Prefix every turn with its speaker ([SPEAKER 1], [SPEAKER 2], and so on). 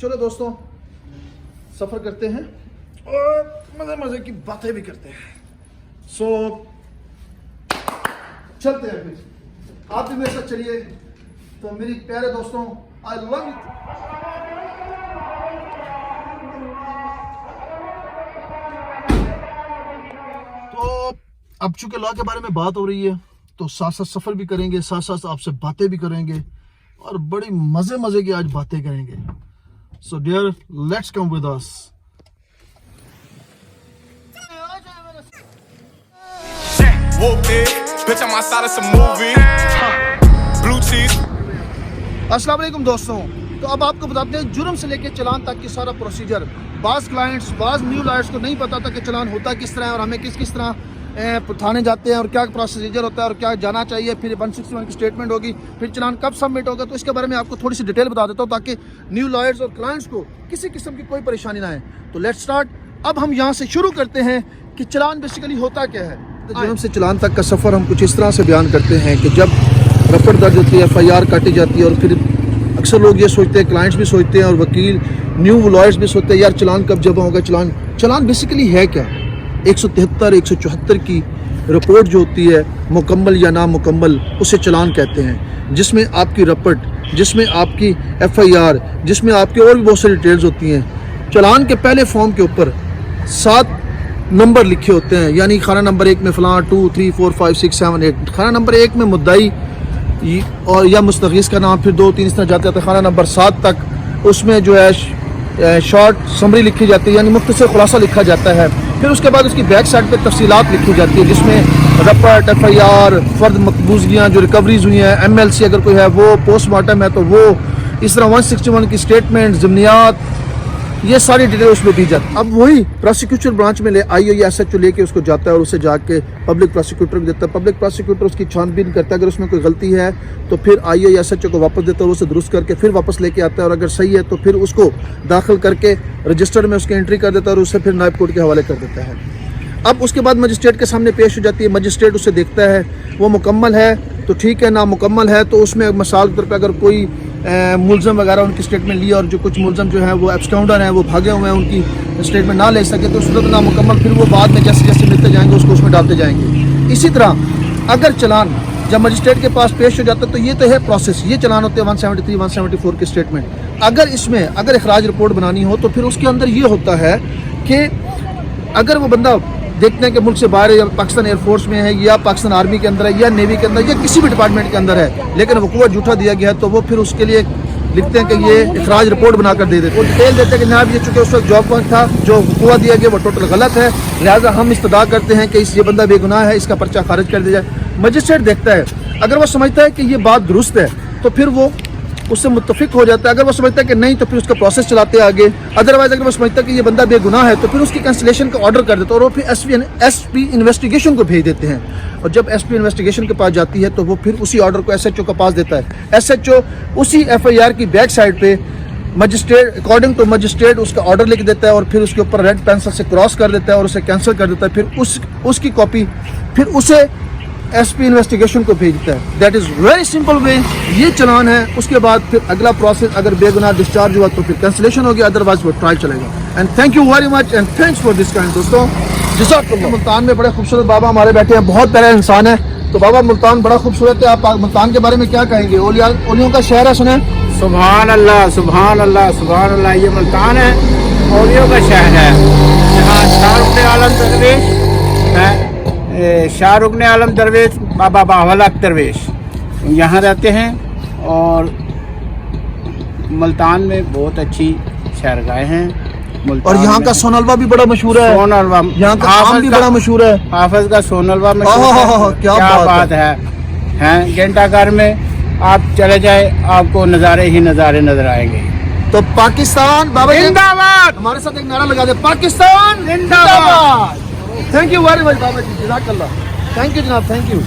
[SPEAKER 1] چلو دوستوں سفر کرتے ہیں اور مزے مزے کی باتیں بھی کرتے ہیں. سو چلتے ہیں پھر. آپ بھی میرے ساتھ چلیے. تو میری پیارے دوستوں آئی لو یو. تو اب چونکہ لا کے بارے میں بات ہو رہی ہے تو ساتھ ساتھ سفر بھی کریں گے, ساتھ ساتھ آپ سے باتیں بھی کریں گے اور بڑی مزے مزے کی آج باتیں کریں گے. So dear let's come with us. السلام علیکم دوستوں. تو اب آپ کو بتاتے ہیں جرم سے لے کے چلان تک کی سارا پروسیجر. بعض کلائنٹس بعض نیو لائرس کو نہیں پتا تھا کہ چلان ہوتا کس طرح ہے اور ہمیں کس طرح تھانے جاتے ہیں اور کیا پروسیجر ہوتا ہے اور کیا جانا چاہیے. پھر 161 کی اسٹیٹمنٹ ہوگی, پھر چلان کب سبمٹ ہوگا. تو اس کے بارے میں آپ کو تھوڑی سی ڈیٹیل بتا دیتا ہوں تاکہ نیو لائرس اور کلائنٹس کو کسی قسم کی کوئی پریشانی نہ آئے. تو لیٹس اسٹارٹ. اب ہم یہاں سے شروع کرتے ہیں کہ چلان بیسیکلی ہوتا کیا ہے. جرم سے چلان تک کا سفر ہم کچھ اس طرح سے بیان کرتے ہیں کہ جب رپٹ درج ہوتی ہے, FIR کاٹی جاتی ہے, اور پھر اکثر لوگ یہ سوچتے ہیں, کلائنٹس بھی سوچتے ہیں اور وکیل نیو لائرس بھی سوچتے ہیں یار چلان کب جمع ہوگا. چلان بیسیکلی ہے کیا؟ 173 174 کی رپورٹ جو ہوتی ہے مکمل یا نامکمل اسے چلان کہتے ہیں, جس میں آپ کی رپٹ, جس میں آپ کی FIR, جس میں آپ کی اور بھی بہت ساری ڈیٹیلز ہوتی ہیں. چلان کے پہلے فارم کے اوپر 7 نمبر لکھے ہوتے ہیں, یعنی خانہ نمبر 1 میں فلاں 2 3 4 5 6 7 8. خانہ نمبر 1 میں مدعی اور یا مستغیث کا نام, پھر 2 3 اس طرح جاتے ہیں. خانہ نمبر 7 تک اس میں جو ہے شارٹ سمری لکھی جاتی ہے, یعنی مختصر خلاصہ لکھا جاتا ہے. پھر اس کے بعد اس کی بیک سائڈ پہ تفصیلات لکھی جاتی ہے, جس میں رپٹ, FIR, فرد مقبوضگیاں جو ریکوریز ہوئی ہیں, MLC اگر کوئی ہے وہ, پوسٹ مارٹم ہے تو وہ, اس طرح 161 کی اسٹیٹمنٹ, ضمنیات, یہ ساری ڈیٹیل اس میں دی جاتی ہے. اب وہی پروسیکیوشن برانچ میں IO یا SHO لے کے اس کو جاتا ہے اور اسے جا کے پبلک پروسیکیوٹر کو دیتا ہے. پبلک پروسیکیوٹر اس کی چھان بین کرتا ہے, اگر اس میں کوئی غلطی ہے تو پھر IO یا SHO کو واپس دیتا ہے اور اسے درست کر کے پھر واپس لے کے آتا ہے, اور اگر صحیح ہے تو پھر اس کو داخل کر کے رجسٹر میں اس کی انٹری کر دیتا ہے اور اسے پھر نائب کورٹ کے حوالے کر دیتا ہے. اب اس کے بعد مجسٹریٹ کے سامنے پیش ہو جاتی ہے. مجسٹریٹ اسے دیکھتا ہے, وہ مکمل ہے تو ٹھیک ہے, نامکمل ہے تو اس میں مثال کے طور پہ اگر کوئی ملزم وغیرہ ان کی اسٹیٹمنٹ لی اور جو کچھ ملزم جو ہیں وہ ایبسکاؤنڈر ہیں, وہ بھاگے ہوئے ہیں, ان کی اسٹیٹمنٹ نہ لے سکے تو صورت نامکمل پھر وہ بعد میں جیسے جیسے ملتے جائیں گے اس کو اس میں ڈالتے جائیں گے. اسی طرح اگر چلان جب مجسٹریٹ کے پاس پیش ہو جاتا ہے تو یہ تو ہے پروسیس, یہ چلان ہوتے ہیں 173 174 کی اسٹیٹمنٹ. اگر اس میں اگر اخراج رپورٹ بنانی ہو تو پھر اس کے اندر یہ ہوتا ہے کہ اگر وہ بندہ دیکھتے ہیں کہ ملک سے باہر ہے, یا پاکستان ایئر فورس میں ہے, یا پاکستان آرمی کے اندر ہے, یا نیوی کے اندر, یا کسی بھی ڈپارٹمنٹ کے اندر ہے, لیکن وقوع جھوٹا دیا گیا ہے, تو وہ پھر اس کے لیے لکھتے ہیں کہ یہ اخراج رپورٹ بنا کر دے دیتے. وہ ڈیٹیل دیتے ہیں کہ جناب یہ چونکہ اس وقت جاب پوائنٹ تھا, جو وقوع دیا گیا وہ ٹوٹل غلط ہے, لہٰذا ہم استدعا کرتے ہیں کہ یہ بندہ بے گناہ ہے, اس کا پرچہ خارج کر دیا جائے. مجسٹریٹ دیکھتا ہے, اگر وہ سمجھتا ہے کہ یہ بات درست ہے تو پھر وہ اس سے متفق ہو جاتا ہے. اگر وہ سمجھتا ہے کہ نہیں تو پھر اس کا پروسیس چلاتے ہیں آگے. ادروائز اگر وہ سمجھتا ہے کہ یہ بندہ بے گناہ ہے تو پھر اس کی کینسلیشن کا آرڈر کر دیتا ہے, اور وہ پھر SP انویسٹیگیشن کو بھیج دیتے ہیں. اور جب SP انویسٹیگیشن کے پاس جاتی ہے تو وہ پھر اسی آرڈر کو SHO کے پاس دیتا ہے. SHO اسی FIR کی بیک سائڈ پہ مجسٹریٹ اکارڈنگ ٹو مجسٹریٹ اس کا آرڈر لکھ دیتا ہے, اور پھر اس کے اوپر ریڈ پینسل سے کراس کر دیتا ہے اور اسے کینسل کر دیتا ہے. پھر اس کی کاپی پھر اسے SP انویسٹیگیشن کو بھیجتا ہے. That is very simple way. یہ چلان ہے. اس کے بعد پھر اگلا پروسیس اگر بے گناہ ڈسچارج ہوا تو پھر کینسلیشن ہوگی, ادروائز وہ ٹرائل چلے گا. And thank you very much and thanks for this kind. دوستوں جزاک اللہ. ملتان میں بڑے خوبصورت بابا ہمارے بیٹھے ہیں, بہت پیارا انسان ہے. تو بابا ملتان بڑا خوبصورت ہے, آپ ملتان کے بارے میں کیا کہیں گے؟ اولیوں کا شہر ہے سنیں.
[SPEAKER 2] سبحان اللہ سبحان اللہ سبحان اللہ. یہ ملتان ہے, اولیوں کا شہر ہے. یہاں شاہ رکن عالم درویش بابا باولا درویش یہاں رہتے ہیں, اور ملتان میں بہت اچھی شہرگاہیں ہیں.
[SPEAKER 1] اور یہاں کا سون حلوہ بھی بڑا مشہور ہے.
[SPEAKER 2] سون حلوہ
[SPEAKER 1] یہاں کا آم بھی بڑا مشہور ہے.
[SPEAKER 2] حافظ کا سون حلوہ مشہور ہے. کیا بات ہے. گھنٹہ گھر میں آپ چلے جائیں, آپ کو نظارے ہی نظارے نظر آئیں گے.
[SPEAKER 1] تو پاکستان بابا
[SPEAKER 2] زندہ باد.
[SPEAKER 1] ہمارے ساتھ ایک نعرہ لگا دے, پاکستان
[SPEAKER 2] زندہ باد.
[SPEAKER 1] تھینک یو ویری مچ بابا جی, جزاک اللہ. تھینک یو جناب, تھینک یو.